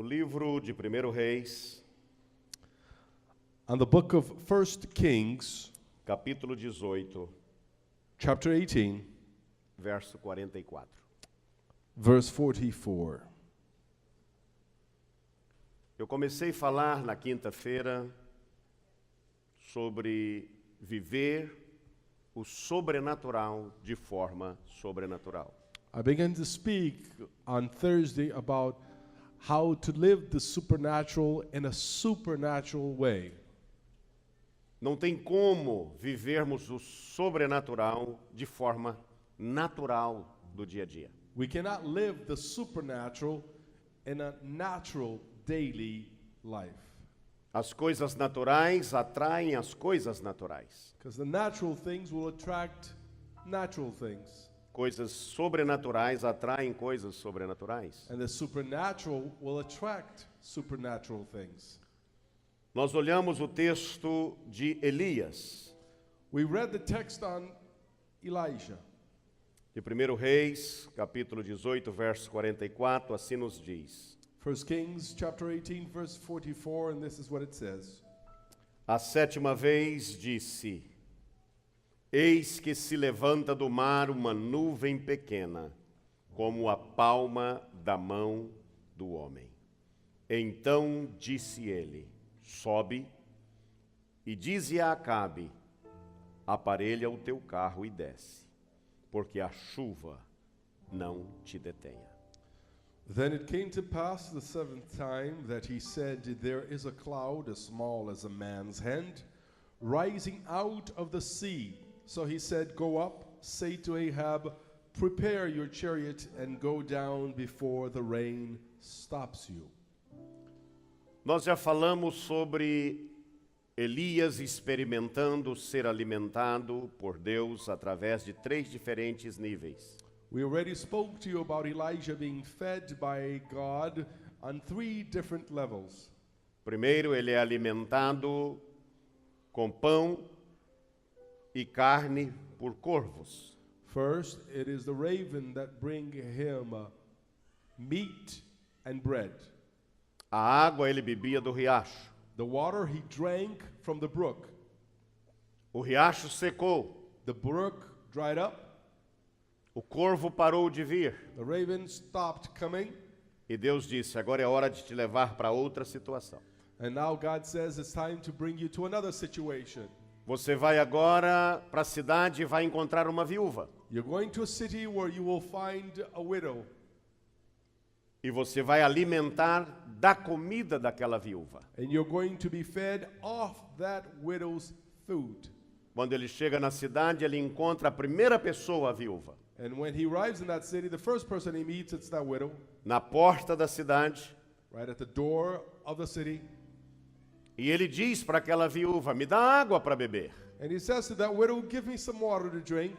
livro de 1 Reis, On the book of 1 Kings, capítulo 18, chapter 18, verso 44. verse 44. Eu comecei a falar na quinta-feira sobre viver o sobrenatural de forma sobrenatural. I began to speak on Thursday about how to live the supernatural in a supernatural way. Não tem como vivermos o sobrenatural de forma natural do dia a dia. We cannot live the supernatural in a natural daily life. As coisas naturais atraem as coisas naturais. Because the natural things will attract natural things. Coisas sobrenaturais atraem coisas sobrenaturais. And the supernatural will attract supernatural things. Nós olhamos o texto de Elias, We read the text on Elijah. de 1 Reis, capítulo 18, verso 44, assim nos diz: 1 Kings chapter 18 verse 44, and this is what it says. A sétima vez disse: Eis que se levanta do mar uma nuvem pequena, como a palma da mão do homem. Então disse ele: Sobe e dize a Acabe: Aparelha o teu carro e desce, porque a chuva não te detenha. Then it came to pass the seventh time that he said, There is a cloud as small as a man's hand, rising out of the sea. So he said, Go up, say to Ahab, Prepare your chariot and go down before the rain stops you. Nós já falamos sobre Elias experimentando ser alimentado por Deus através de 3 diferentes níveis. We already spoke to you about Elijah being fed by God on 3 different levels. Primeiro, ele é alimentado com pão e carne por corvos. First, it is the raven that bring him meat and bread. A água ele bebia do riacho. The water he drank from the brook. O riacho secou. The brook dried up. O corvo parou de vir. The raven stopped coming. E Deus disse: agora é hora de te levar para outra situação. And now God says it's time to bring you to another situation. Você vai agora para a cidade e vai encontrar uma viúva. You're going to a city where you will find a widow. E você vai alimentar da comida daquela viúva. And you're going to be fed off that widow's food. Quando ele chega na cidade, ele encontra a primeira pessoa, a viúva. And when he arrives in that city, the first person he meets, it's that widow. Na porta da cidade. Right at the door of the city. E ele diz para aquela viúva: me dá água para beber. And he says to that widow, give me some water to drink.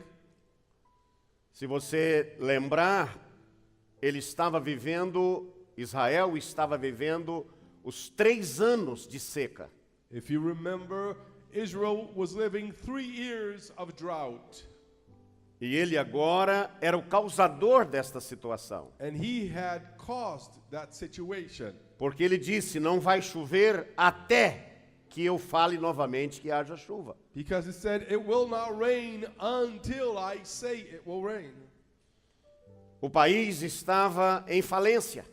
Se você lembrar, Israel estava vivendo os 3 anos de seca. If you remember, Israel was living 3 years of drought. E ele agora era o causador desta situação. And he had caused that situation. Porque ele disse: não vai chover até que eu fale novamente que haja chuva. Because he said, it will not rain until I say it will rain. O país estava em falência.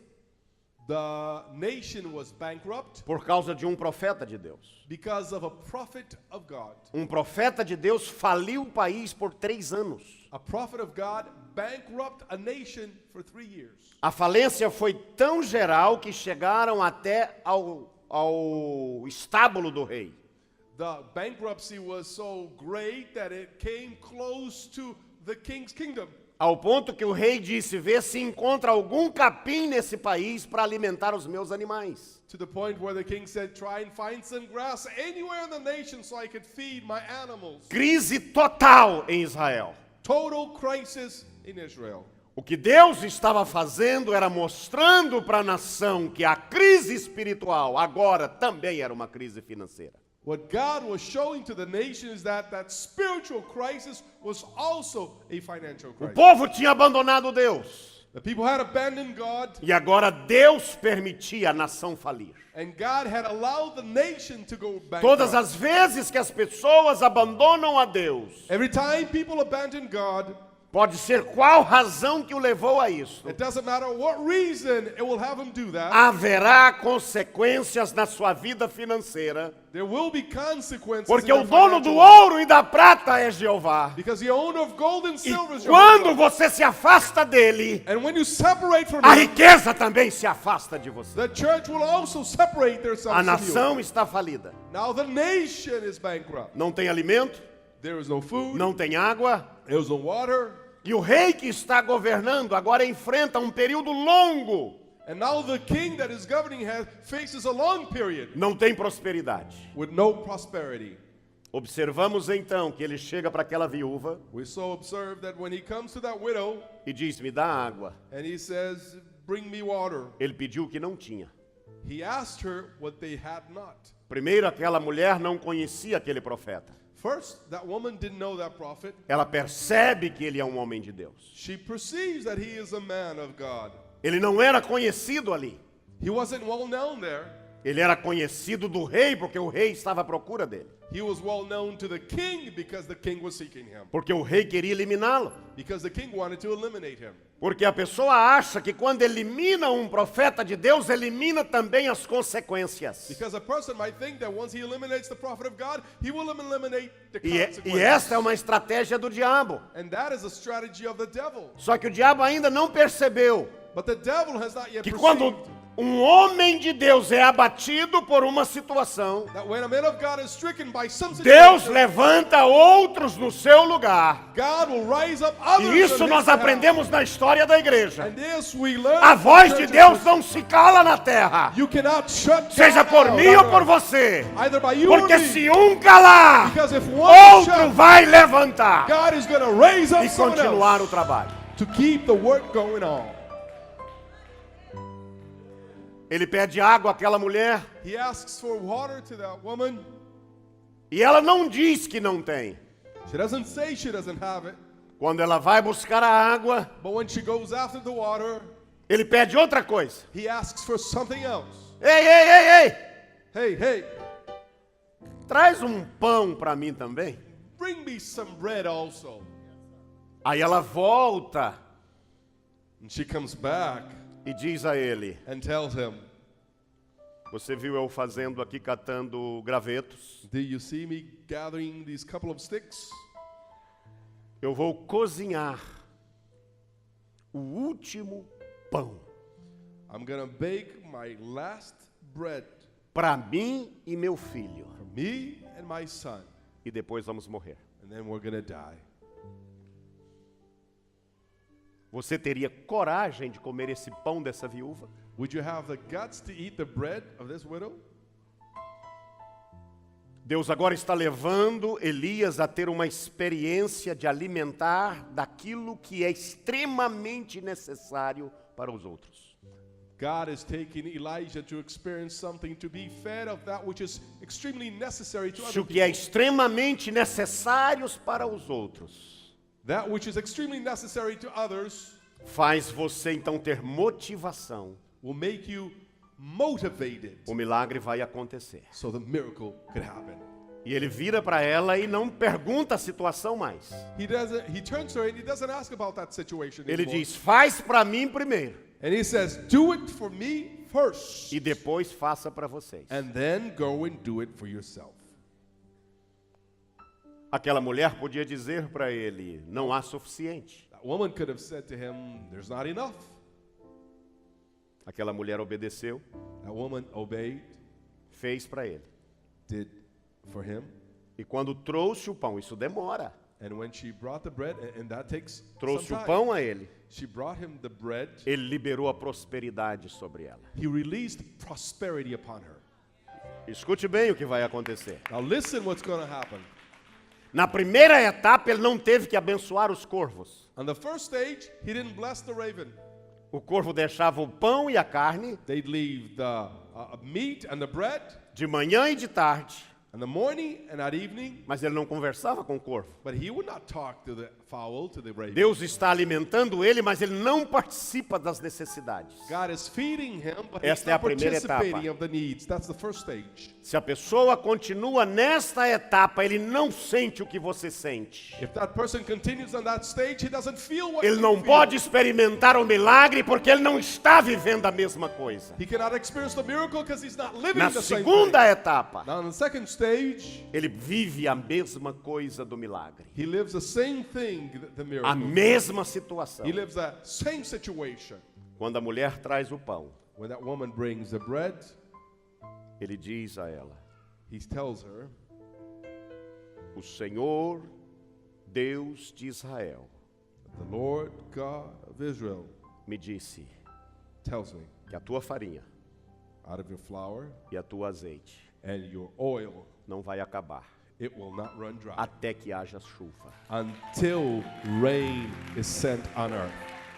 The nation was bankrupt por causa de um profeta de Deus. because of a prophet of God. Um profeta de Deus faliu o país por 3 anos. A prophet of God bankrupt a nation for 3 years. A falência foi tão geral que chegaram até ao estábulo do rei. The bankruptcy was so great that it came close to the king's kingdom. Ao ponto que o rei disse: vê se encontra algum capim nesse país para alimentar os meus animais. To the point where the king said, try and find some grass anywhere in the nation so I could feed my animals. Crise total em Israel. Total crisis in Israel. O que Deus estava fazendo era mostrando para a nação que a crise espiritual agora também era uma crise financeira. What God was showing to the nation is that spiritual crisis was also a financial O crisis. povo tinha abandonado Deus. The people had abandoned God, E agora Deus permitia a nação falir. and God had allowed the nation to go Todas bankrupt. as vezes que as pessoas abandonam a Deus, Every time people abandon God, pode ser qual razão que o levou a isso, it doesn't matter what reason it will have them do that. haverá consequências na sua vida financeira, There will be consequences. porque in o their dono do financial life. ouro e da prata é Jeová. Because the owner of gold and E silver is quando Jehovah. você se afasta dele, And when you separate from a him, riqueza também se afasta de você. the church will also separate A themselves from you. nação está falida. Now the nation is bankrupt. Não tem alimento, There is no food. não tem água. There is no water. E o rei que está governando agora enfrenta um período longo. And now the king that is governing faces a long period Não tem prosperidade. with no prosperity. Observamos então que ele chega para aquela viúva We so observe that when he comes to that widow e diz: me dá água. and he says, bring me water, Ele pediu o que não tinha. he asked her what they had not. Primeiro, aquela mulher não conhecia aquele profeta. First, that woman didn't know that prophet. Ela percebe que ele é um homem de Deus. She perceives that he is a man of God. Ele não era conhecido ali. He wasn't well known there. Ele era conhecido do rei porque o rei estava à procura dele. He was well known to the king because the king was seeking him. Porque o rei queria eliminá-lo. Because the king wanted to eliminate him. Porque a pessoa acha que quando elimina um profeta de Deus, elimina também as consequências. Because a person might think that once he eliminates the prophet of God, he will eliminate the E consequences. esta é uma estratégia do diabo. And that is a strategy of the devil. Só que o diabo ainda não percebeu But the devil has not yet que perceived quando um homem de Deus é abatido por uma situação, that when a man of God is stricken by some Deus situation, levanta outros no seu lugar. God will rise up others E isso on nós his behalf. aprendemos na história da igreja. And this we learn A from voz de churches. Deus não se cala na terra, You cannot shut seja God por out, mim ou por você. either by you or Porque me. se um calar, Because if one outro shut, vai levantar God is going to raise up e someone continuar else o trabalho. to keep the work going on. Ele pede água àquela mulher He asks for water to that woman. e ela não diz que não tem. She doesn't say she doesn't have it, Quando ela vai buscar a água, but when she goes after the water, ele pede outra coisa. he asks for something else. Ei, ei, ei, ei! Hey, hey, Traz um pão para mim também. bring me some bread also. Aí ela volta And she comes back e diz a ele: and tells him, você viu eu fazendo aqui, catando gravetos? do you see me gathering these couple of sticks? Eu vou cozinhar o último pão I'm going to bake my last bread para mim e meu filho. for me and my son. E depois vamos morrer. And then we're going to die. Você teria coragem de comer esse pão dessa viúva? Would you have the guts to eat the bread of this widow? Deus agora está levando Elias a ter uma experiência de alimentar daquilo que é extremamente necessário para os outros. God is taking Elijah to experience something, to be fed of that which is extremely necessary to Se other o que é people. extremamente necessário para os outros That which is extremely necessary to others faz você então ter motivação, will make you motivated o milagre vai acontecer. so the miracle could happen. E ele vira para ela e não pergunta a situação mais. He turns to her and he doesn't ask about that situation Ele anymore. diz: faz para mim primeiro And he says, do it for me first. e depois faça para vocês. And then go and do it for yourself. Aquela mulher podia dizer para ele: não há suficiente. That woman could have said to him, there's not enough. Aquela mulher obedeceu, That woman obeyed, fez para ele. did for him. E quando trouxe o pão, isso demora. And when she brought the bread, and that takes Trouxe some o time, pão a ele. she brought him the bread. Ele liberou a prosperidade sobre ela. He released prosperity upon her. Escute bem o que vai acontecer. Now listen what's going to happen. Na primeira etapa, ele não teve que abençoar os corvos. On the first stage, he didn't bless the raven. O corvo deixava o pão e a carne They'd leave the meat and the bread de manhã e de tarde. In the morning and at evening, Mas ele não conversava com o corvo. but he would not talk to the fowl, to the raven. Deus está alimentando ele, mas ele não participa das necessidades. God is feeding him, but he's Esta é a not primeira participating etapa. of the needs. That's the first stage. Se a pessoa continua nesta etapa, ele não sente o que você sente. If that person continues on that stage, he doesn't feel what Ele you não feel. pode experimentar o milagre porque ele não está vivendo a mesma coisa. He cannot experience the miracle because he's not living Na the same segunda thing. etapa, Now, in the second stage, ele vive a mesma coisa do milagre. he lives the same thing, the A miracle. mesma situação. He lives that same situation. Quando a mulher traz o pão, When that woman brings the bread, ele diz a ela: he tells her, o Senhor, Deus de Israel, the Lord God of Israel me disse tells me, que a tua farinha out of your flour e a tua azeite and your oil, não vai acabar it will not run dry até que haja chuva. until rain is sent on earth.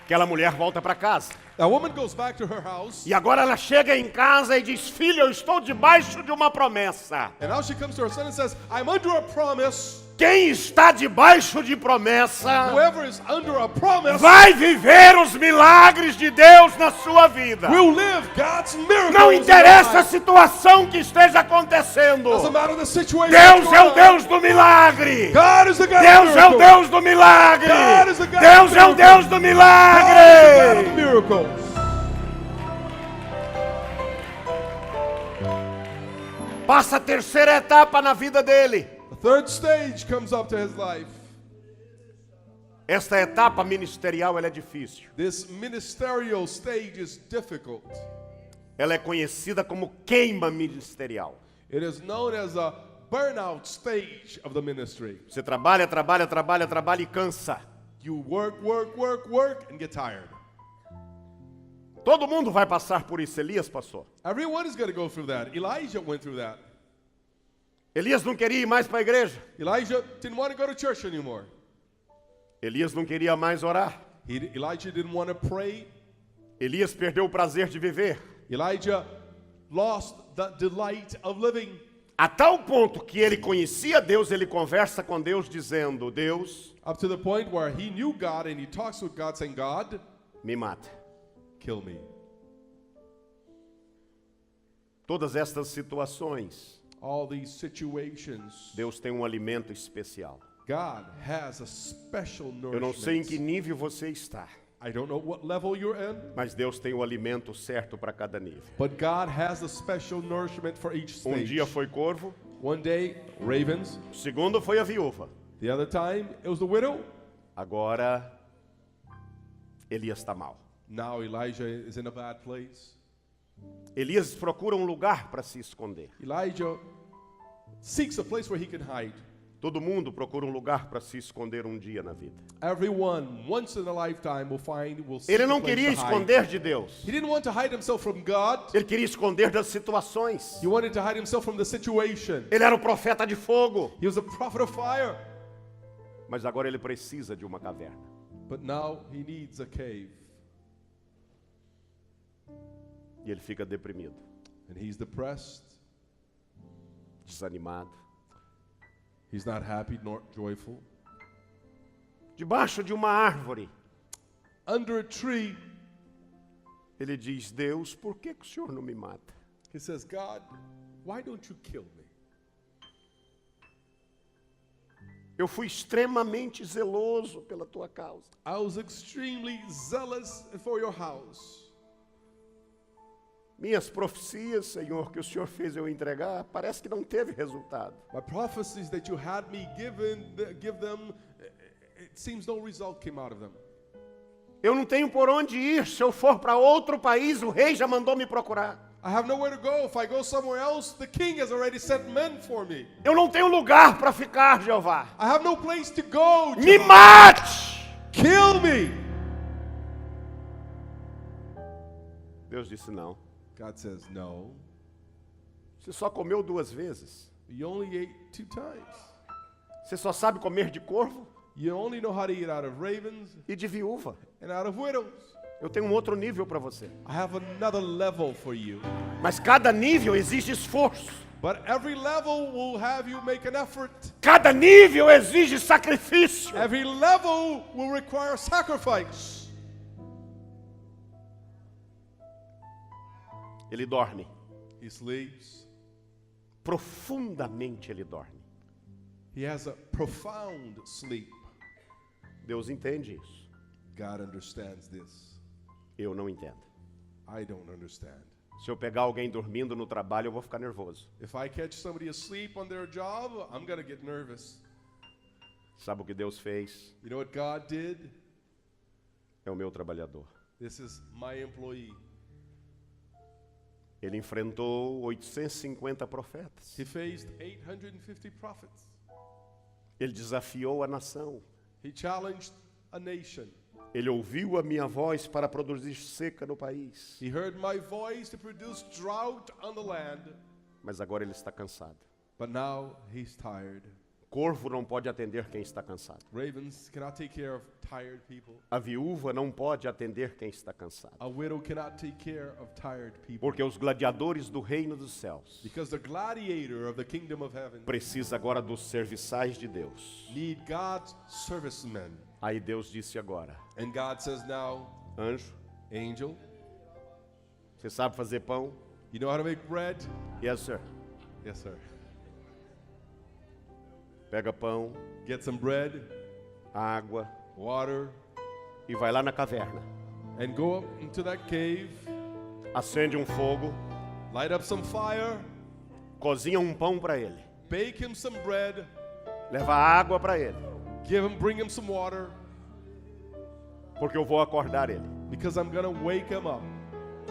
Aquela mulher volta para casa. That woman goes back to her house, E agora ela chega em casa e diz: filho, eu estou debaixo de uma promessa. and now she comes to her son and says, I'm under a promise. Quem está debaixo de promessa Whoever is under a promise vai viver os milagres de Deus na sua vida. will live God's miracles. Não in interessa their a life. situação que esteja acontecendo. Doesn't matter the situation. Deus that's é o going on. Deus do milagre. God is the God Deus of é o miracles. Deus do milagre. God is the God Deus of é o Deus do God is the God milagre. of miracles. Passa a terceira etapa na vida dele. The third stage comes up to his life. Esta etapa ministerial ela é difícil. This ministerial stage is difficult. Ela é conhecida como queima ministerial. It is known as a burnout stage of the ministry. Você trabalha, trabalha, trabalha, trabalha e cansa. You work, work, work, work, and get tired. Todo mundo vai passar por isso. Elias passou. Everyone is going to go through that. Elijah went through that. Elias não queria ir mais para a igreja. Elijah didn't want to go to church anymore. Elias não queria mais orar. Elijah didn't want to pray. Elias perdeu o prazer de viver. Elijah lost the delight of living. A tal ponto que ele conhecia Deus, ele conversa com Deus dizendo: Deus, Up to the point where he knew God and he talks with God saying, God, me mata. kill me. Todas estas situações, All these situations, Deus tem um alimento especial. God has a special Eu não sei em que nourishment. nível você está, I don't know what level you're in, mas Deus tem o alimento certo para cada nível. but God has a special nourishment for each stage. Dia foi corvo, One day, ravens. o segundo foi a viúva. The other time, it was the widow. Agora, Elias está mal. Now Elijah is in a bad place. Elias procura um lugar para se esconder. Elijah seeks a place where he can hide. Todo mundo procura um lugar para se esconder um dia na vida. Everyone, once in a lifetime, will seek Ele a não place queria to hide. esconder de Deus. He didn't want to hide himself from God. Ele queria esconder das situações. He wanted to hide himself from the situation. Ele era o profeta de fogo. He was a prophet of fire. Mas agora ele precisa de uma caverna. But now he needs a cave. E ele fica deprimido, And he's depressed. desanimado. He's not happy nor joyful. Debaixo de uma árvore, Under a tree, ele diz: Deus, por que o Senhor não me mata? he says, God, why don't you kill me? Eu fui extremamente zeloso pela tua causa. I was extremely zealous for your house. Minhas profecias, Senhor, que o Senhor fez eu entregar, parece que não teve resultado. My prophecies that you had me give them, it seems no result came out of them. Eu não tenho por onde ir. Se eu for para outro país, o rei já mandou me procurar. I have nowhere to go. If I go somewhere else, the king has already sent men for me. Eu não tenho lugar para ficar, Jeová. I have no place to go. Me Jehovah. mate! Kill me. Deus disse: não. God says, no. Você só comeu 2 vezes. You only ate 2 times. Você só sabe comer de corvo You only know how to eat out of ravens e de viúva. and out of widows. Eu tenho um outro nível para você. I have another level for you. Mas cada nível exige esforço. But every level will have you make an effort. Cada nível exige sacrifício. Every level will require sacrifice. Ele dorme. He sleeps. Profundamente ele dorme. He has a profound sleep. Deus entende isso. God understands this. Eu não entendo. I don't understand. Se eu pegar alguém dormindo no trabalho, eu vou ficar nervoso. If I catch somebody asleep on their job, I'm going to get nervous. Sabe o que Deus fez? You know what God did? É o meu trabalhador. This is my employee. Ele enfrentou 850 profetas. He faced 850 prophets. Ele desafiou a nação. He challenged a nation. Ele ouviu a minha voz para produzir seca no país. He heard my voice to produce drought on the land. Mas agora ele está cansado. But now he's tired. Corvo não pode atender quem está cansado. Ravens cannot take care of tired people. A viúva não pode atender quem está cansado. A widow cannot take care of tired people. Porque os gladiadores do reino dos céus Because the gladiator of the kingdom of heaven precisa agora dos serviçais de Deus. need God's servicemen. Aí Deus disse agora: And God says now, anjo, angel, você sabe fazer pão? you know how to make bread? Yes, sir. Yes, sir. Pega pão, Get some bread, água water, e vai lá na caverna. and go up into that cave, Acende um fogo, light up some fire, cozinha um pão para ele. bake him some bread, Leva água para ele, bring him some water, porque eu vou acordar ele. because I'm gonna wake him up.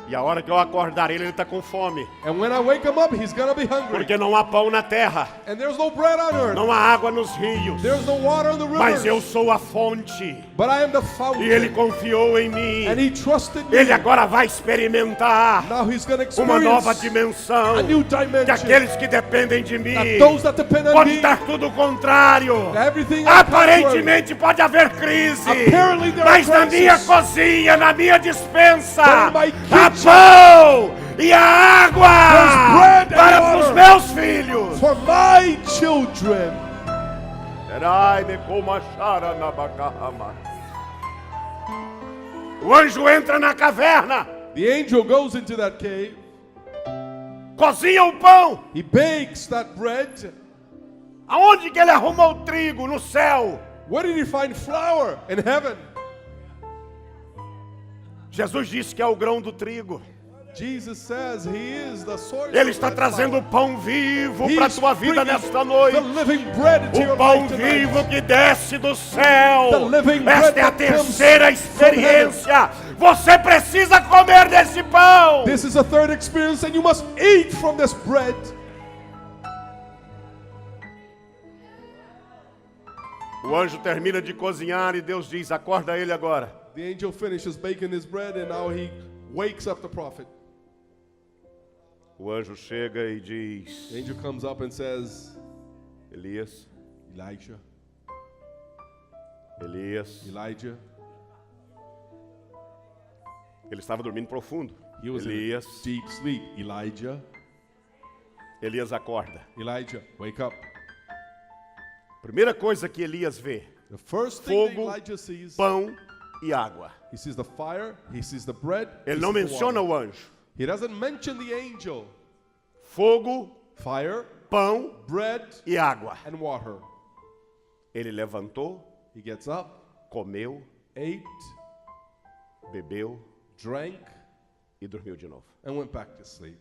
E a hora que eu acordar ele, ele está com fome. And when I wake him up, he's gonna be hungry. Porque não há pão na terra, And there's no bread on earth. não há água nos rios. There's no water in the rivers. Mas eu sou a fonte. But I am the fountain. E ele confiou em mim. And he trusted me. Ele agora vai experimentar Now he's gonna uma experience nova dimensão. a new dimension. Que aqueles que dependem de mim, That those that depend on pode me, estar tudo o contrário. everything Aparentemente pode haver crise, Apparently there mas are na minha crises. cozinha, na minha dispensa, But in my há kitchen, pão e a água there's bread and para water. os meus filhos. for my children. O anjo entra na caverna, The angel goes into that cave. cozinha o pão. He bakes that bread. Aonde que ele arrumou o trigo? No céu. Where did he find flour? In heaven. Jesus disse que é o grão do trigo. Jesus says he is the source Ele of está that trazendo o flour. pão vivo He para a is tua vida bringing nesta noite. the living bread into O your pão life tonight. vivo que desce do céu. The living Esta bread é a that comes terceira from experiência. Você precisa comer desse pão. This is a third experience, and you must eat from this bread. O anjo termina de cozinhar e Deus diz: acorda ele agora. The angel finishes baking his bread, and now he wakes up the prophet. O anjo chega e diz: The angel comes up and says, Elias, Elijah, Elias. Elijah. Ele estava dormindo profundo. He was Elias, in a deep sleep. Elijah, Elias acorda. Elijah, wake up. Primeira coisa que Elias vê: The first thing that fogo, Elijah sees, pão e água. he sees the fire, he sees the bread, he Ele não sees the menciona water. o anjo. He doesn't mention the angel. Fogo, Fire, pão bread, e água. and water. Ele levantou, He gets up, comeu, ate, bebeu drank, e dormiu de novo. and went back to sleep.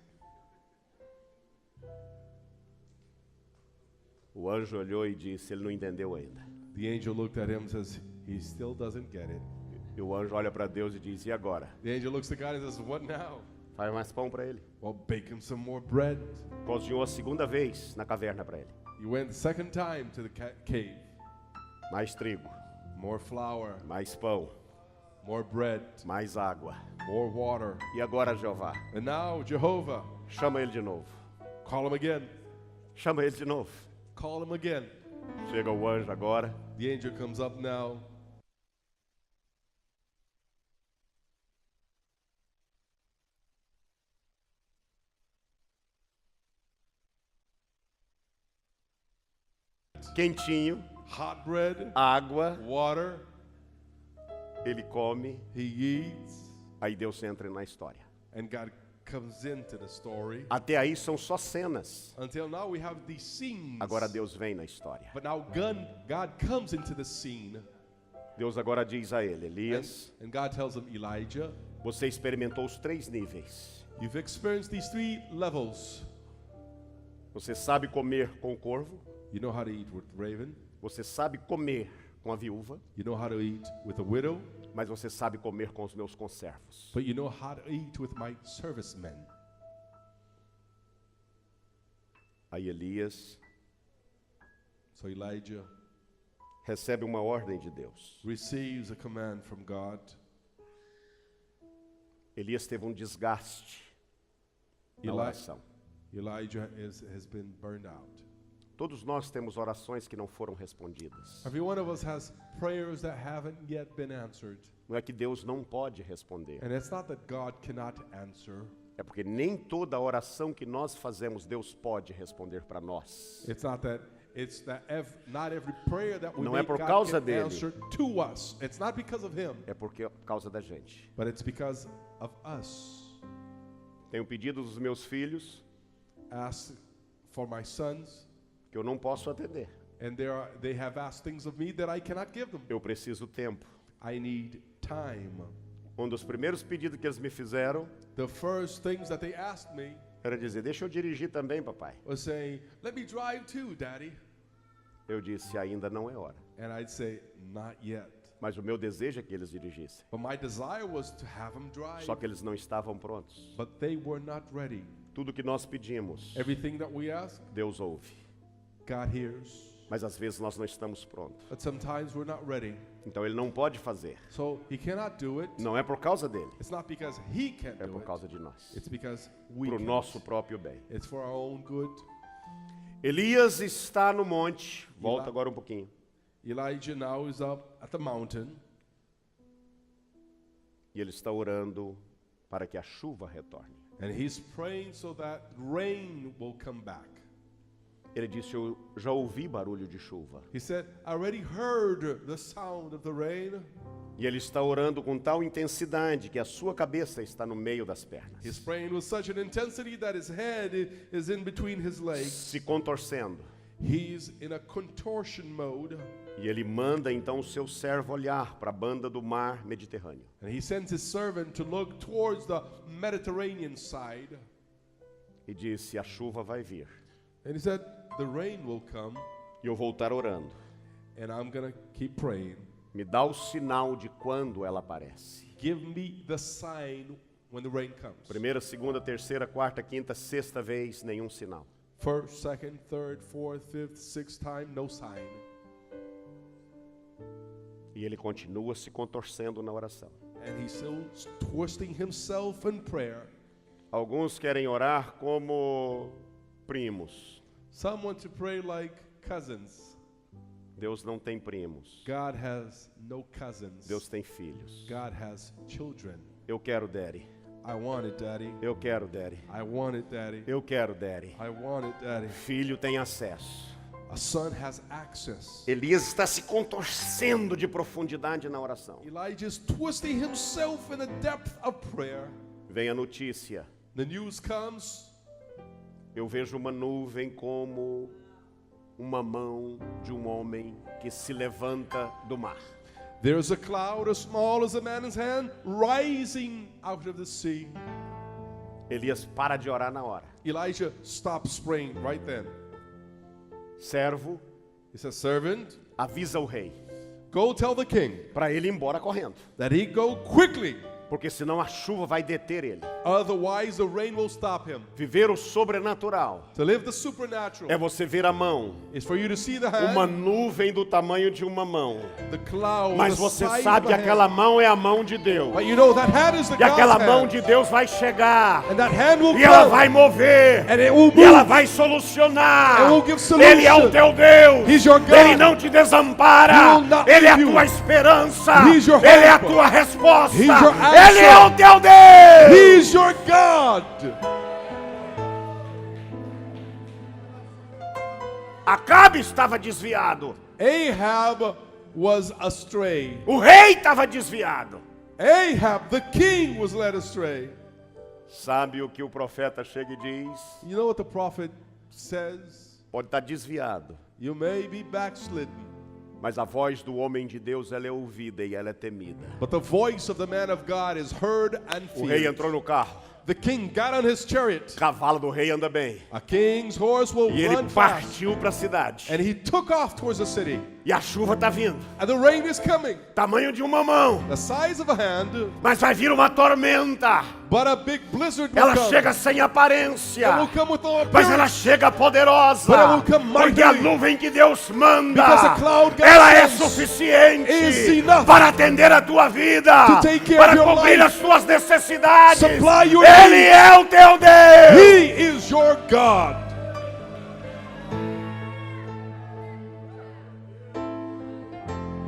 O anjo olhou e disse: ele não entendeu ainda. The angel looked at him and says, he still doesn't get it. E o anjo olha para Deus e diz: e agora? The angel looks at God and says, what now? Faz mais pão para ele. Well, bake him some more bread. Cozinhou a segunda vez na caverna para ele. He went the second time to the cave. Mais trigo, More flour, mais pão, more bread, mais água. more water. E agora, Jeová? And now, Jehovah, Chama ele de novo. call him again. Chama ele de novo. Call him again. Chega o anjo agora. The angel comes up now. quentinho, hot bread, água, water. ele come, He eats, aí Deus entra na história. and God comes into the story. Até aí são só cenas. Until now we have these scenes. Agora Deus vem na história. But now God comes into the scene. Deus agora diz a ele, Elias, And God tells him, Elijah, você experimentou os 3 níveis. you've experienced these 3 levels. Você sabe comer com o corvo, You know how to eat with raven. você sabe comer com a viúva, You know how to eat with a widow. mas você sabe comer com os meus conservos. But you know how to eat with my servicemen. Aí Elias So Elijah recebe uma ordem de Deus. receives a command from God. Elias teve um desgaste na oração. Elijah has been burned out. Todos nós temos orações que não foram respondidas. Every one of us has prayers that haven't yet been answered. Não é que Deus não pode responder. And it's not that God cannot answer. É porque nem toda oração que nós fazemos Deus pode responder para nós. It's not that not every prayer that we Não é make por God causa can dele. answer to us. It's not because of him, É por causa da gente. but it's because of us. Tenho pedido dos meus filhos Ask for my sons, que eu não posso atender. and they have asked things of me that I cannot give them. Eu preciso tempo. I need time. Um dos primeiros pedidos que eles me fizeram The first things that they asked me era dizer, deixa eu dirigir também, papai. was saying, "Let me drive too, Daddy." Eu disse, ainda não é hora. And I'd say, "Not yet." Mas o meu desejo é que eles dirigissem. But my desire was to have them drive. Só que eles não estavam prontos. But they were not ready. Tudo que nós pedimos, Everything that we ask, Deus ouve. God hears. Mas às vezes nós não estamos prontos. But sometimes we're not ready. Então ele não pode fazer. So he cannot do it. Não é por causa dele, It's not because he can't é do por it. causa de nós. It's because we Para o can't. nosso próprio bem. It's for our own good. Elias está no monte. Volta Eli- agora um pouquinho. Elijah now is up at the mountain. E ele está orando para que a chuva retorne. And he's praying so that rain will come back. Ele disse, eu já ouvi barulho de chuva. He said, "I already heard the sound of the rain." E ele está orando com tal intensidade que a sua cabeça está no meio das pernas, He's praying with such an intensity that his head is in between his legs. se contorcendo. He's in a contortion mode. E ele manda então o seu servo olhar para a banda do mar Mediterrâneo. And he sends his servant to look towards the Mediterranean side. E disse, a chuva vai vir. And he said, "The rain will come, E eu vou estar orando. and I'm going to keep praying. Me dá o sinal de quando ela aparece. Give me the sign when the rain comes." Primeira, segunda, terceira, quarta, quinta, sexta vez, nenhum sinal. First, second, third, fourth, fifth, sixth time, no sign. E ele continua se contorcendo na oração. And he's still twisting himself in prayer. Alguns querem orar como primos. Some want to pray like cousins. Deus não tem primos. God has no cousins. Deus tem filhos. God has children. Eu quero Daddy. I want it, Daddy. Eu quero Daddy. I want it, Daddy. Eu quero Daddy. I want it, Daddy. Filho tem acesso. A son has access. Elias está se contorcendo de profundidade na oração. Elijah is twisting himself in the depth of prayer. Vem a notícia. The news comes. Eu vejo uma nuvem como uma mão de um homem que se levanta do mar. There's a cloud as small as a man's hand rising out of the sea. Elias para de orar na hora. Elijah stops praying right then. Servo, He says, "Servant, avisa o rei go tell the king para ele ir embora correndo, that he go quickly, porque senão a chuva vai deter ele. otherwise the rain will stop him." Viver o sobrenatural To live the supernatural é você ver a mão, is for you to see the uma hand, nuvem do tamanho de uma mão. the cloud, Mas the você size sabe of que a aquela hand. mão é a mão de Deus. But you know that hand is the E aquela God's mão hand. de Deus vai chegar. And that hand will E ela come. vai mover. And it will E ela move. vai solucionar. And will give Ele é o solution. teu Deus. He's your God. Ele não te desampara. He will not Ele é a leave you. tua esperança. He's your Ele é a hope. tua resposta. He's your Ele é answer. o teu Deus. He's your God. Acabe estava desviado. Ahab was astray. O rei estava desviado. Ahab, the king, was led astray. Sabe o que o profeta chega e diz? You know what the prophet says? Pode estar desviado, You may be backslidden, mas a voz do homem de Deus ela é ouvida e ela é temida. but the voice of the man of God is heard and O rei feared. entrou no carro. The king got on his chariot. O cavalo do rei anda bem. A king's horse will E ele run fast. partiu para a cidade. And he took off towards the city. E a chuva está vindo. And the rain is coming, Tamanho de uma mão. the size of a hand, Mas vai vir uma tormenta. but a big blizzard will Ela come. chega sem aparência. It will come with no Mas ela appearance. chega poderosa. But it will come Porque a mightily. nuvem que Deus manda, Because the cloud God ela é sends suficiente is enough para atender a tua vida, to take care para of your cobrir life, as tuas necessidades. supply your Ele needs. é o teu Deus. He is your God.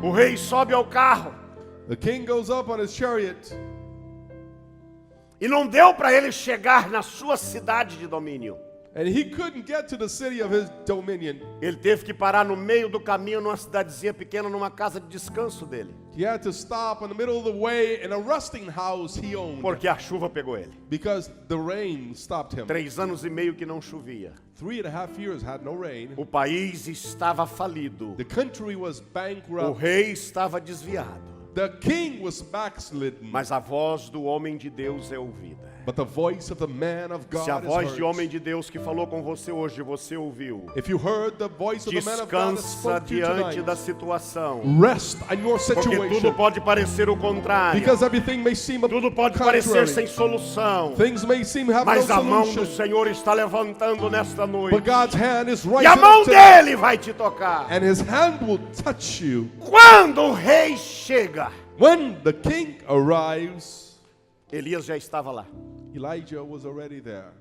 O rei sobe ao carro The king goes up on his chariot, e não deu para ele chegar na sua cidade de domínio. and he couldn't get to the city of his dominion. Ele teve que parar no meio do caminho numa cidadezinha pequena, numa casa de descanso dele, He had to stop in the middle of the way in a resting house he owned, porque a chuva pegou ele. because the rain stopped him. 3 anos e meio que não chovia. 3.5 years had no rain. O país estava falido. The country was O bankrupt. rei estava desviado. The king was backslidden. Mas a voz do homem de Deus é ouvida. But the voice of the man of God Se a is voz de heard. homem de Deus que falou com você hoje, você ouviu, If you heard the voice of the man of God that descansa spoke to you diante tonight, da situação. rest on your Porque tudo situation, pode parecer o contrário. because everything may seem Tudo pode parecer sem contrary. solução. Things may seem to have no Mas a mão do solution, Senhor está levantando nesta noite. but God's hand is E rising a mão up today, dele vai te tocar. and his hand will touch you. Quando o rei chega, When the king arrives, Elias já estava lá. Elijah was already there.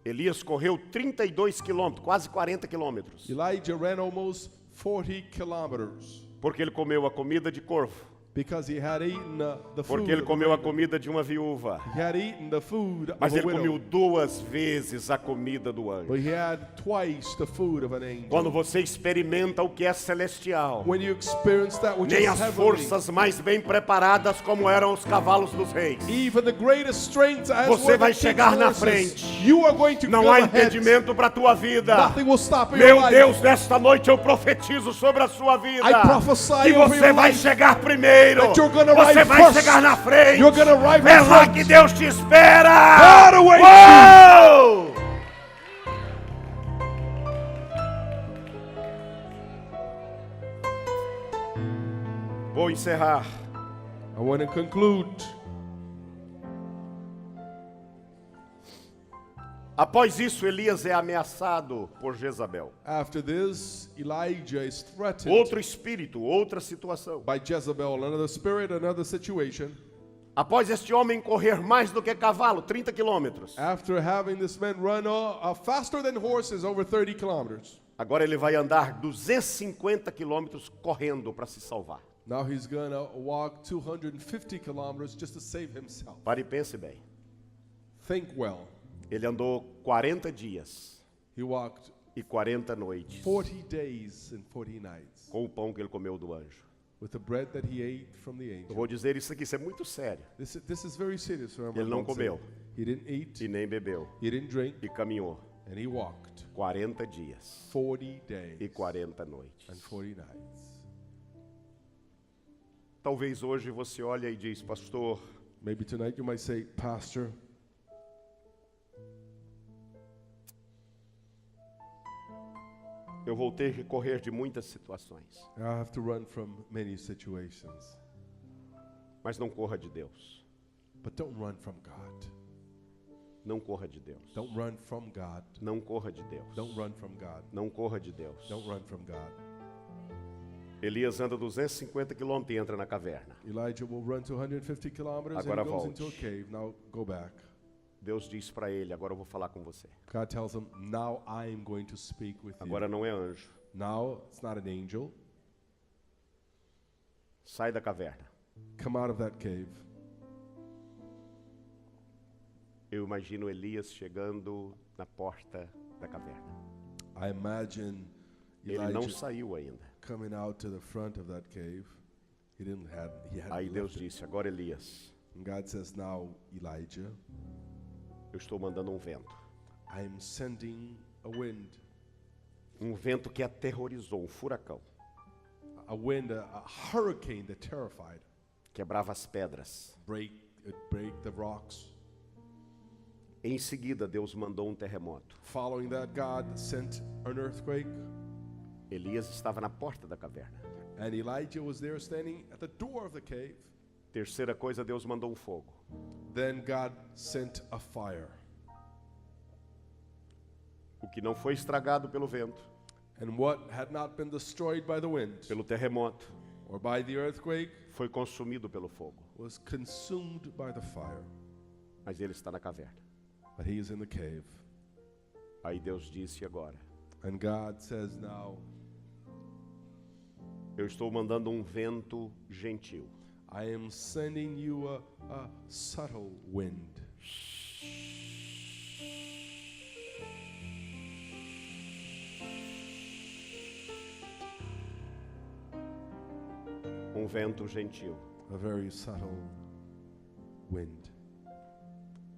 Elias correu 32 quilômetros, quase 40 quilômetros. Elijah ran almost 40 kilometers Porque ele comeu a comida de corvo. because he had eaten the food. Porque ele comeu a comida de uma viúva. He had eaten the food Mas of a ele comeu widow, 2 vezes a comida do anjo. but he had twice the food of an angel. Quando você experimenta o que é celestial, When you experience that which nem is as heavenly, forças mais bem preparadas como eram os cavalos dos reis, even the greatest strength as Você were vai the chegar na king's horses, frente. you are going to não go há ahead. impedimento para a tua vida. Nothing will stop your Meu life. Deus, nesta noite eu profetizo sobre a sua vida I prophesy que over você your vai life chegar primeiro, that you're gonna você arrive vai first. chegar na frente, You're gonna arrive é in lá front. que Deus te espera. God awaits Uou! Vou encerrar. I want to conclude. Após isso, Elias é ameaçado por Jezabel. After this, Elijah is threatened Outro espírito, outra situação. by Jezebel, another spirit, another situation. Após este homem correr mais do que cavalo, 30 quilômetros. After having this man run faster than horses, over 30 kilometers. Agora ele vai andar 250 quilômetros correndo para se salvar. Now he's gonna walk 250 kilometers just to save himself. Pare e pense bem. Think well. Ele andou 40 dias He walked e 40 noites 40 days and 40 nights com o pão que ele comeu do anjo. with the bread that he ate from the Eu angel. vou dizer isso aqui, isso é muito sério. This is very serious. Remember, Ele não I'm saying. comeu. He didn't eat, E nem bebeu. he didn't drink, E caminhou and he walked 40 dias 40 days e 40 noites. and 40 nights. Talvez hoje você olhe e diz, pastor, Maybe tonight you might say, Pastor, eu vou ter que correr de muitas situações. I have to run from many situations. Mas não corra de Deus. But don't run from God. Não corra de Deus. Don't run from God. Não corra de Deus. Don't run from God. Não corra de Deus. Don't run from God. Elias anda 250 quilômetros e entra na caverna. Elijah will run 250 kilometers Agora and goes volte. into a cave. Now go back. Deus diz para ele, agora eu vou falar com você. God tells him, now I'm going to speak with Agora you. não é anjo. Now it's not an angel. Sai da caverna. Come out of that cave. Eu imagino Elias chegando na porta da caverna. I imagine Ele não Elijah saiu ainda. coming out to the front of that cave. He hadn't Aí Deus left it. disse: agora Elias, And God says, now, Elijah, eu estou mandando um vento. I'm sending a wind. Um vento que aterrorizou, um furacão. A wind, a hurricane that terrified. Quebrava as pedras. Break the rocks. Em seguida, Deus mandou um terremoto. Following that, God sent an earthquake. Elias estava na porta da caverna. And Elijah was there standing at the door of the cave. Terceira coisa, Deus mandou um fogo. Then God sent a fire. O que não foi estragado pelo vento, And what had not been destroyed by the wind pelo terremoto, or by the earthquake foi consumido pelo fogo. was consumed by the fire. Mas ele está na caverna. But he is in the cave. Aí Deus disse agora: And God says now, eu estou mandando um vento gentil. I am sending you a subtle wind. Um vento gentil. A very subtle wind.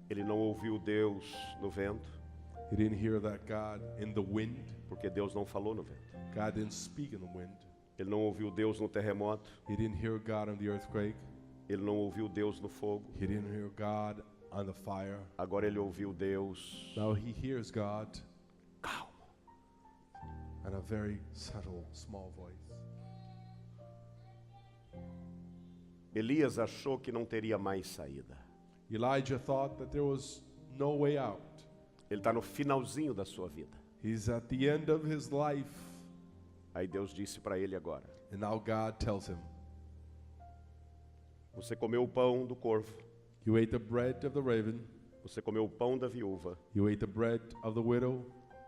Ele não ouviu Deus no vento, He didn't hear that God in the wind. porque Deus não falou no vento. God didn't speak in the wind. Ele não ouviu Deus no terremoto. He didn't hear God in the earthquake. Ele não ouviu Deus no fogo. He didn't hear God on the fire. Agora ele ouviu Deus Now he hears God calmo. in a very subtle, small voice. Elias achou que não teria mais saída. Elijah thought that there was no way out. Ele está no finalzinho da sua vida. He's at the end of his life. Aí Deus disse para ele agora: And now God tells him, você comeu o pão do corvo, you ate the bread of the raven, você comeu o pão da viúva, you ate the bread of the widow,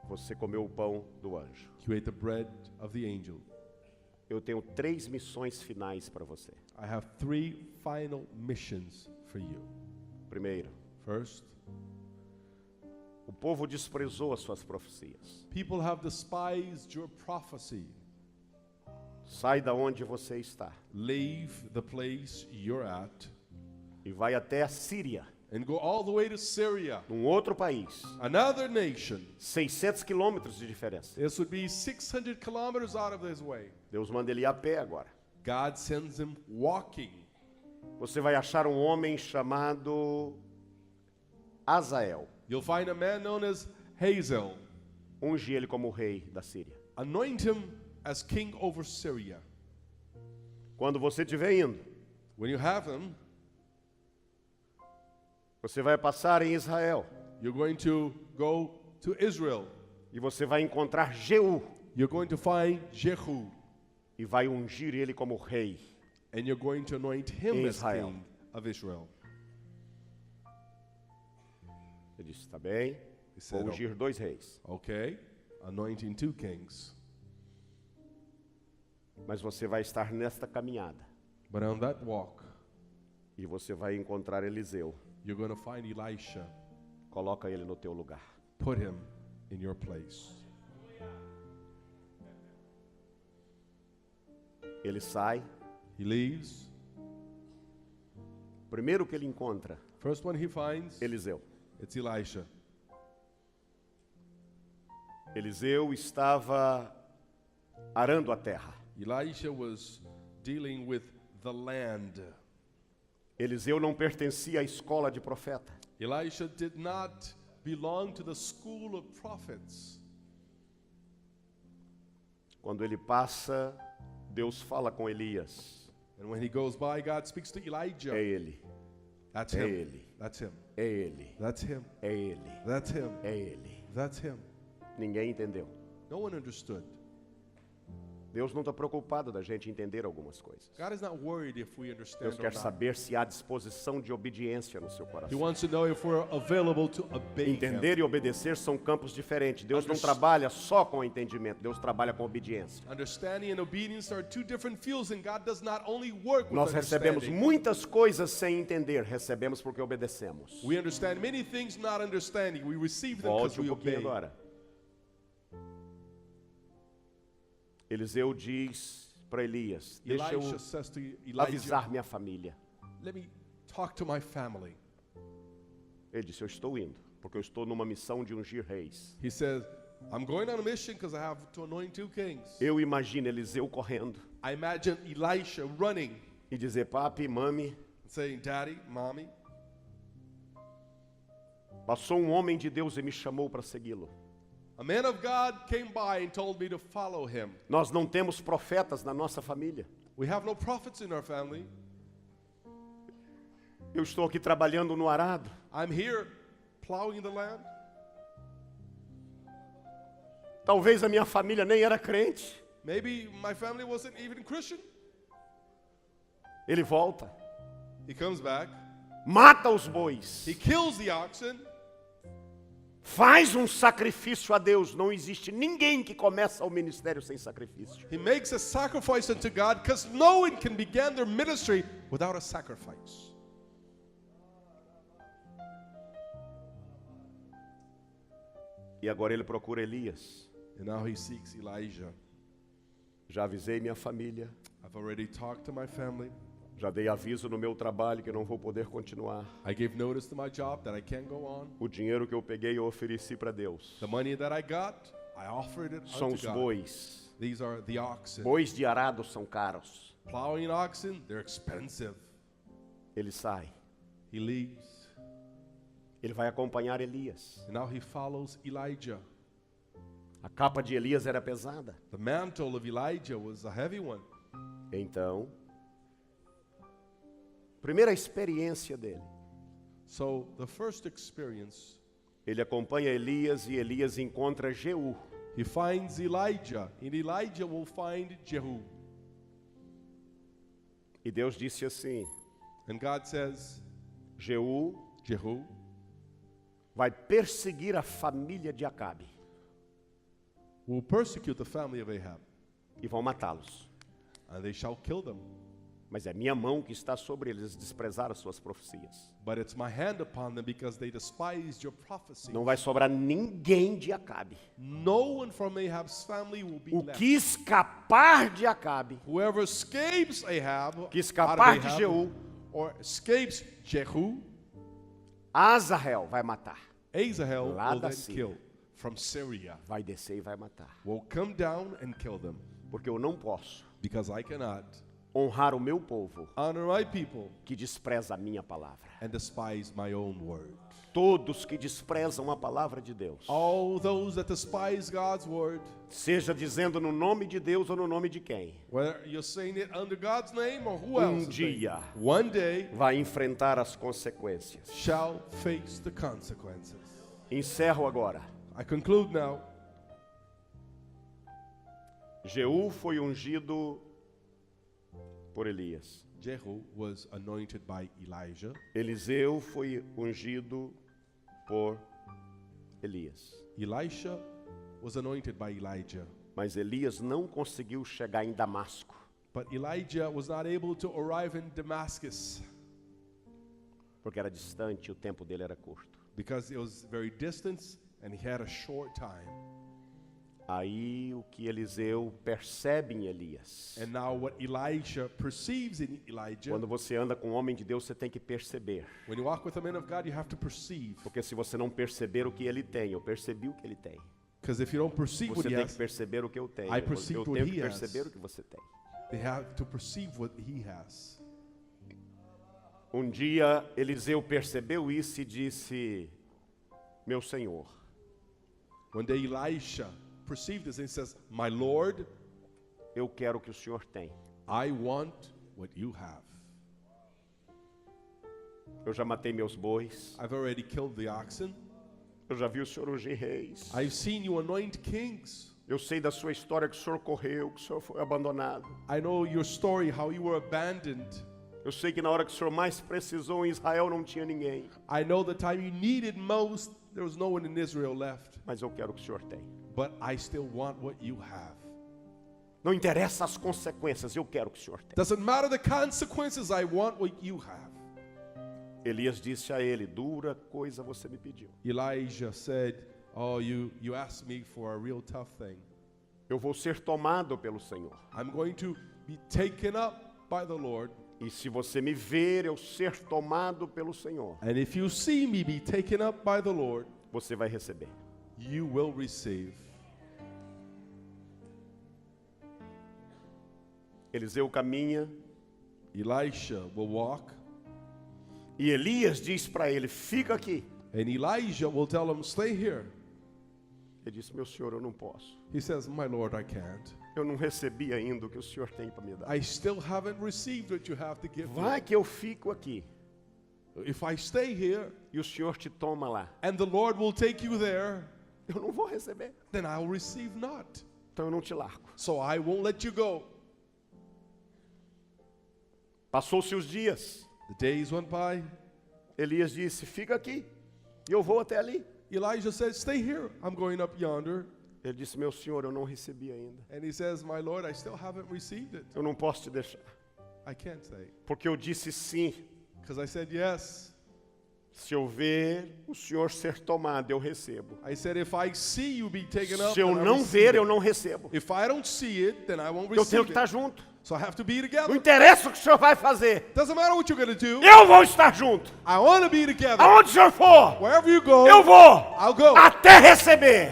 você comeu o pão do anjo. you ate the bread of the angel. Eu tenho 3 missões finais para você. I have 3 final missions for you. Primeiro, First, o povo desprezou as suas profecias. people have despised your prophecy. Sai da onde você está Leave the place you're at e vai até a Síria, and go all the way to Syria, num outro país, another nation. 600 quilômetros de diferença. This would be 600 kilometers out of his way. Deus manda ele ir a pé agora. God sends him walking. Você vai achar um homem chamado Azael. You'll find a man known as Hazael. Unge ele como rei da Síria. Anoint him as king over Syria. Quando você estiver indo, When you have him, você vai passar em Israel you're going to go to Israel. e você vai encontrar Jeú You're going to find Jehu, e vai ungir ele como rei. and you're going to anoint him as Israel. king of Israel. Ele disse: está bem, He vou said, ungir 2 reis. okay, anointing 2 kings. Mas você vai estar nesta caminhada But on that walk, e você vai encontrar Eliseu. you're going to find Elisha. Coloca ele no teu lugar. Put him in your place. Ele sai. He leaves. Primeiro que ele encontra, First one he finds, Eliseu. it's Elisha. Eliseu estava arando a terra. Elisha was dealing with the land. Eliseu não pertencia à escola de profeta. Elisha did not belong to the school of prophets. Quando ele passa, Deus fala com Elias. And when he goes by, God speaks to Elijah. É ele, That's é him. ele, That's him. é ele, That's him. é ele, That's him. é ele. That's him. Ninguém entendeu. No one understood. Deus não está preocupado da gente entender algumas coisas. God is not worried if we understand Deus or quer not. saber se há disposição de obediência no seu He coração. wants to know if we're available to obey him. Entender e obedecer são campos diferentes. Deus não trabalha só com entendimento, Deus trabalha com obediência. Understanding and obedience are 2 different fields, and God does not only work with Nós recebemos understanding. muitas coisas sem entender, recebemos porque obedecemos. We understand many things not understanding. We receive them because Volte we pouquinho obey. agora. Eliseu diz para Elias: deixa eu Elisha says to Elijah, avisar minha família. let me talk to my family. Ele disse: eu estou indo, porque eu estou numa missão de ungir reis. He says, I'm going on a mission because I have to anoint 2 kings. Eu imagino Eliseu correndo I imagine Elisha running e dizer: papi, mami, and saying, Daddy, Mommy, passou um homem de Deus e me chamou para segui-lo. a man of God came by and told me to follow him. Nós não temos profetas na nossa família. We have no prophets in our family. Eu estou aqui trabalhando no arado. I'm here plowing the land. Talvez a minha família nem era crente. Maybe my family wasn't even Christian. Ele volta, He comes back. mata os bois, He kills the oxen. faz um sacrifício a Deus. Não existe ninguém que começa o ministério sem sacrifício. He makes a sacrifice unto God because no one can begin their ministry without a sacrifice. E agora ele procura Elias. And now he seeks Elijah. Já avisei minha família, I've already talked to my family. já dei aviso no meu trabalho que não vou poder continuar. I gave notice to my job that I can't go on. O dinheiro que eu peguei eu ofereci para Deus. The money that I got, I offered it São unto os God. bois. These are the oxen. Bois de arado são caros. Plowing oxen, they're expensive. Ele sai. He leaves. Ele vai acompanhar Elias. And now he follows Elijah. A capa de Elias era pesada. The mantle of Elijah was a heavy one. Então, primeira experiência dele. So the first experience, Ele acompanha Elias e Elias encontra Jeú. he finds Elijah, and Elijah will find Jehu. E Deus disse assim: And God says, Jeú Jehu vai perseguir a família de Acabe will persecute the family of Ahab, e vão matá-los. and they shall kill them. Mas é minha mão que está sobre eles, eles desprezaram as suas profecias. But it's my hand upon them because they despised your prophecy. Não vai sobrar ninguém de Acabe. No one from Ahab's family will be O left. que escapar de Acabe, Whoever escapes Ahab, que out escapar of de Ahab, Jeú, or escapes Jehu, Azael vai matar. Asahel Lá will da then Síria. kill from Syria. Vai descer e vai matar. Will come down and kill them, Porque eu não posso because I cannot honrar o meu povo honor my people que despreza a minha palavra. and despise my own word. Todos que desprezam a palavra de Deus, All those that despise God's word, seja dizendo no nome de Deus ou no nome de quem, whether you're saying it under God's name or who else, dia one day vai enfrentar as consequências. shall face the consequences. Encerro agora. I conclude now. Jeú foi ungido por Elias. Jehu was anointed by Elijah. Eliseu foi ungido por Elias. Elisha was anointed by Elijah. Mas Elias não conseguiu chegar em Damasco, But Elijah was not able to arrive in Damascus porque era distante e o tempo dele era curto. because it was very distant and he had a short time. Aí o que Eliseu percebe em Elias. And now what Elisha perceives in Elijah, Quando você anda com um homem de Deus, você tem que perceber. when you walk with a man of God, you have to perceive. Porque se você não perceber o que ele tem, eu percebi o que ele tem. Because if you don't perceive what Você he tem que has, perceber o que eu tenho. I perceive Eu what tenho he que has. perceber o que você tem. they have to perceive what he has. Um dia Eliseu percebeu isso e disse: Meu Senhor, One day Elisha perceived this and he says, My Lord, eu quero o que o Senhor tem. I want what you have. Eu já matei meus bois. I've already killed the oxen. Eu já vi o Senhor ungir reis. I've seen you anoint kings. Eu sei da sua história que o Senhor correu, que o Senhor foi abandonado. I know your story, how you were abandoned. Eu sei que na hora que o Senhor mais precisou em Israel não tinha ninguém. I know the time you needed most, there was no one in Israel left. Mas eu quero o que o Senhor tem. But I still want what you have. Não interessa as consequências, eu quero o que o Senhor tem. Doesn't matter the consequences, I want what you have. Elias disse a ele: Dura coisa você me pediu. Elijah said, Oh, you asked me for a real tough thing. Eu vou ser tomado pelo Senhor. I'm going to be taken up by the Lord. E se você me ver eu ser tomado pelo Senhor, And if you see me be taken up by the Lord, você vai receber. you will receive. Eliseu caminha Elisha will walk, e Elias diz para ele: fica aqui. and Elijah will tell him, stay here. Ele disse: meu senhor, eu não posso. He says, my Lord, I can't. Eu não recebi ainda o que o senhor tem para me dar. I still haven't received what you have to give me. Vai que eu fico aqui If I stay here e o senhor te toma lá. and the Lord will take you there, Eu não vou receber. then I'll receive not. Então eu não te largo. So I won't let you go. Passou-se os dias. The days went by. Elias disse: fica aqui e eu vou até ali. Elijah said, stay here. I'm going up yonder. Ele disse: meu senhor, eu não recebi ainda. And he says, my Lord, I still haven't received it. Eu não posso te deixar. I can't stay. Porque eu disse sim. Because I said yes. Se eu ver o senhor ser tomado, eu recebo. I said, if I see you be taken up, Se eu then I não receive ver, it. eu não recebo. If I don't see it, then I won't Eu tenho receive que estar it. junto. So I have to be Não together. interessa o que o senhor vai fazer. Doesn't matter what you're going to do. Eu vou estar junto. I want to be together. Aonde o senhor for, Wherever you go, eu vou. I'll go. Até receber.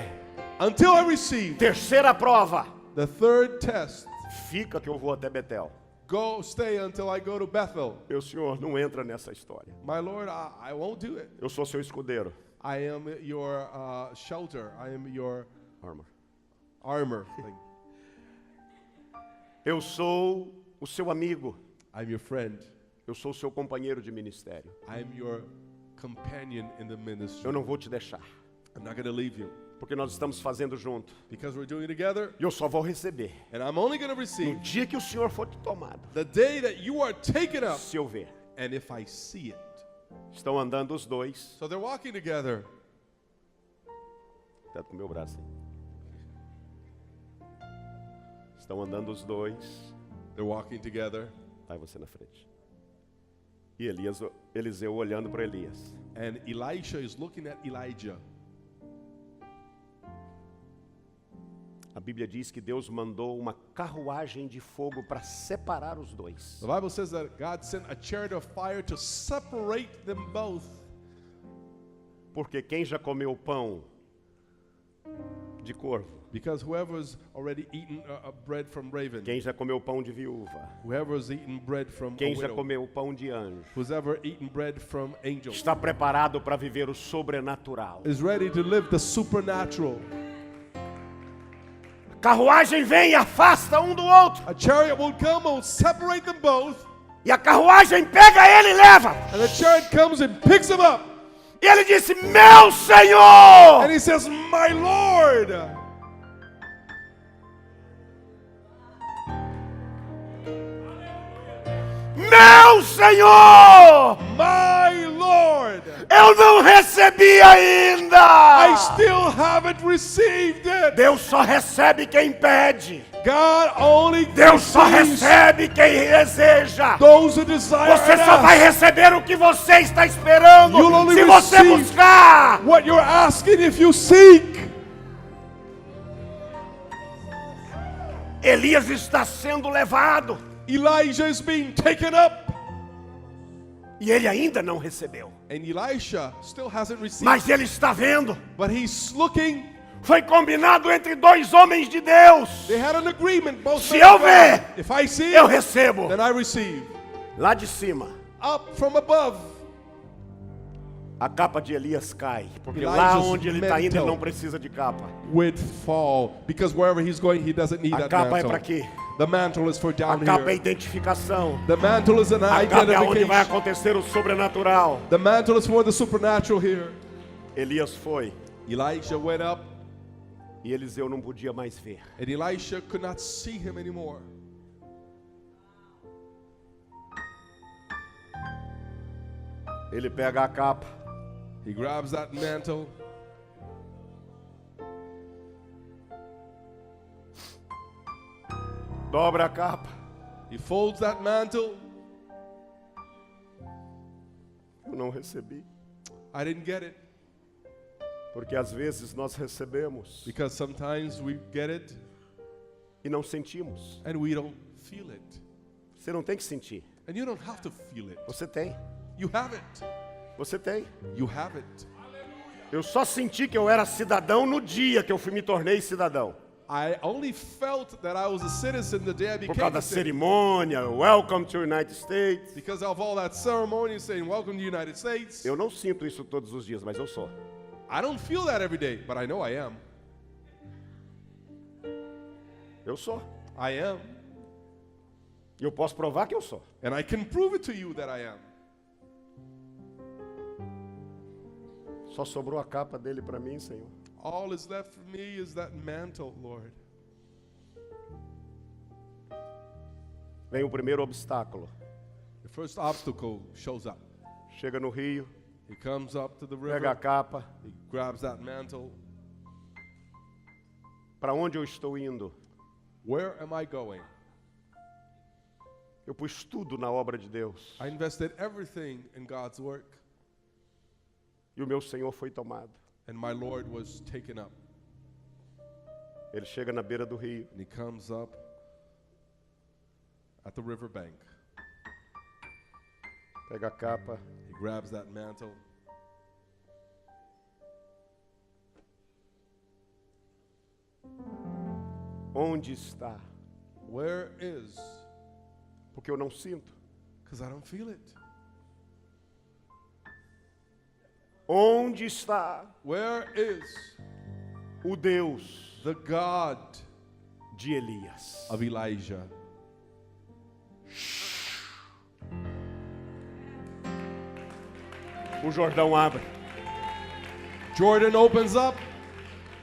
Until I receive. Terceira prova. The third test. Fica que eu vou até Betel. Go, stay until I go to Bethel. Meu senhor, não entra nessa história. My Lord, I won't do it. Eu sou seu escudeiro. I am your shelter. I am your Armor. armor. Eu sou o seu amigo. I'm your friend. Eu sou o seu companheiro de ministério. I'm your companion in the ministry. Eu não vou te deixar. I'm not going to leave you. Porque nós estamos fazendo junto. Because we're doing it together. E eu só vou receber And I'm only going to no receive dia que o senhor for tomado. the day that you are taken up. Se eu ver. And if I see it. Estão andando os dois. So they're walking together. Cuidado com o meu braço. Hein? Estão andando os dois. They're walking together. Vai você na frente. E Eliseu olhando para Elias. And Elisha is looking at Elijah. A Bíblia diz que Deus mandou uma carruagem de fogo para separar os dois. The Bible says that God sent a chariot of fire to separate them both. Porque quem já comeu pão de corvo? Because whoever's already eaten bread from raven, Quem já comeu pão de viúva? whoever's eaten bread from a Quem já widow, comeu pão de anjo? who's ever eaten bread from angels, Está preparado para viver o sobrenatural. is ready to live the supernatural. Carruagem vem e afasta um do outro. A chariot will come and separate them both, E a carruagem pega ele e leva. and the chariot comes and picks him up. E ele disse: meu Senhor! And he says, my Lord. Meu Senhor! My Lord. Eu não recebi ainda! I still haven't received it. Deus só recebe quem pede. God only Deus só receives recebe quem deseja. those who desire Você and só vai ask. receber o que você está esperando You'll only se você receive buscar. What you're asking if you seek. Elias está sendo levado Elijah is being taken up. e ele ainda não recebeu. And Elisha still hasn't received. Mas ele está vendo. But he's looking. Foi combinado entre dois homens de Deus. They had an agreement. Both Se men eu of God. ver, If I see eu it, recebo. then I receive. Lá de cima, Up from above. a capa de Elias cai. Porque Elijah's lá onde ele está indo, ele mantle não precisa de capa. Would fall. Because wherever he's going, he doesn't need A that capa é mantle. para quê? The mantle is for A down capa é here. identificação. The mantle is an A capa é onde vai identification. acontecer o sobrenatural. The mantle is for the supernatural here. Elias foi Elisha went up, e Eliseu não podia mais ver. and Elisha could not see him anymore. Ele pega a capa, He grabs that mantle, dobra a capa. he folds that mantle. Eu não recebi. I didn't get it. Porque às vezes nós recebemos Because sometimes we get it, E não sentimos. and we don't feel it. Você não tem que sentir. And you don't have to feel it. Você tem. You have it. Você tem. You have it. Eu só senti que eu era cidadão no dia que eu me tornei cidadão. I only felt that I was a citizen the day I Por became causa a da citizen. cerimônia, welcome to the United States. Because of all that ceremony saying, welcome to the United States. Eu não sinto isso todos os dias, mas eu sou. I don't feel that every day, but I know I am. Eu sou. I am. E eu posso provar que eu sou. And I can prove it to you that I am. Só sobrou a capa dele para mim, Senhor. All is left for me is that mantle, Lord. Vem o primeiro obstáculo. The first obstacle shows up. Chega no rio, He comes up to the pega a river. capa. He grabs that mantle. Para onde eu estou indo? Where am I going? Eu pus tudo na obra de Deus. I invested everything in God's work, E o meu Senhor foi tomado. and my Lord was taken up. Ele chega na beira do rio. And he comes up at the riverbank. Pega a capa. He grabs that mantle. Onde está? Where is? Porque eu não sinto. Because I don't feel it. Onde está Where is o Deus the God de Elias? of Elijah? O Jordão abre. Jordan opens up.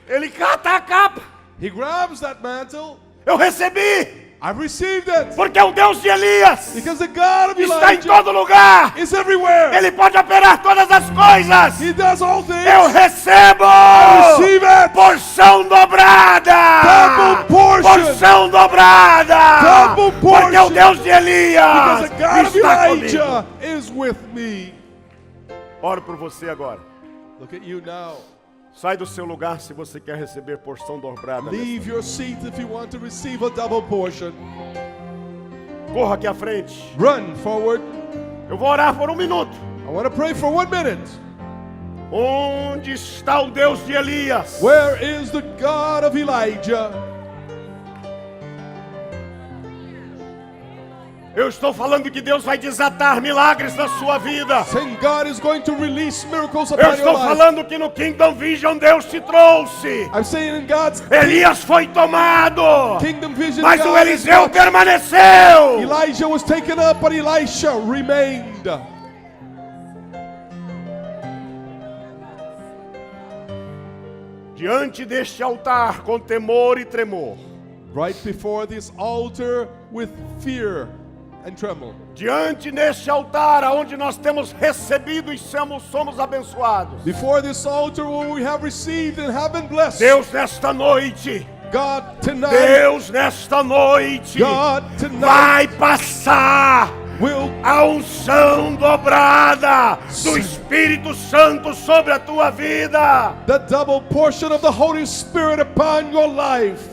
Ele cata a capa. He grabs that mantle. Eu recebi. I received it. Porque o Deus de Elias Because the God of está em Elijah todo lugar. is everywhere. Ele pode operar todas as coisas. He does all Eu things. recebo Receive it. porção dobrada. Double portion. Porção dobrada. Double Porque o portion. Deus de Elias Because the God of está comigo. Elijah is with me. Oro por você agora. Look at you now. Sai do seu lugar se você quer receber porção dobrada. Leave your seat if you want to receive a double portion. Corra aqui à frente. Run forward. Eu vou orar por 1 minuto. I want to pray for 1 minute. Onde está o Deus de Elias? Where is the God of Elijah? Eu estou falando que Deus vai desatar milagres na sua vida. Saying God is going to release miracles Eu upon your estou life. falando que no Kingdom Vision Deus te trouxe. I'm saying in God's Elias foi tomado, kingdom vision, mas o God is Eliseu not- permaneceu. Elijah was taken up, but Elisha remained. Diante deste altar com temor e tremor. Right before this altar with fear and tremble. Diante deste altar aonde nós temos recebido e somos abençoados. Before this altar where we have received and have been blessed. Deus nesta noite, God tonight, Deus nesta noite God tonight vai passar will a unção dobrada do Espírito Santo sobre a tua vida. the double portion of the Holy Spirit upon your life.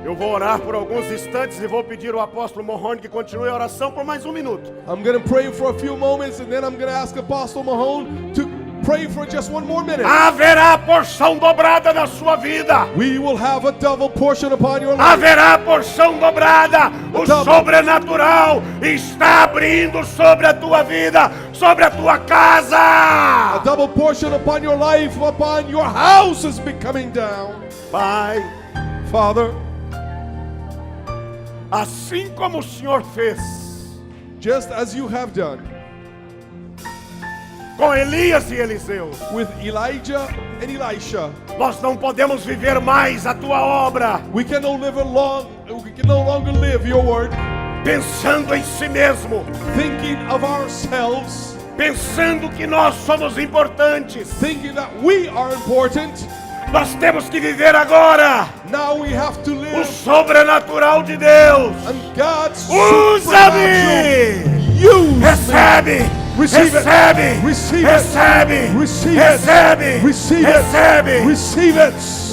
Eu vou orar por alguns instantes e vou pedir ao apóstolo Mahone que continue a oração por mais 1 minuto. I'm going to pray for a few moments and then I'm going to ask Apostle Mahone to pray for just 1 more minute. Haverá porção dobrada na sua vida. We will have a double portion upon your life. Haverá porção dobrada. O sobrenatural está abrindo sobre a tua vida, sobre a tua A casa. double portion upon your life, upon your house is becoming down. Pai, Father, assim como o Senhor fez just as you have done com Elias e Eliseu, with Elijah and Elisha, nós não podemos viver mais a tua obra we can no longer live your word pensando em si mesmo, thinking of ourselves, pensando que nós somos importantes. thinking that we are important. Nós temos que viver agora Now we have to o live sobrenatural de Deus. and God's Usa-me! supernatural. Use me. Recebe Receive it. recebe, Receive it. recebe, Receive it. recebe, Receive it. recebe. Receive it.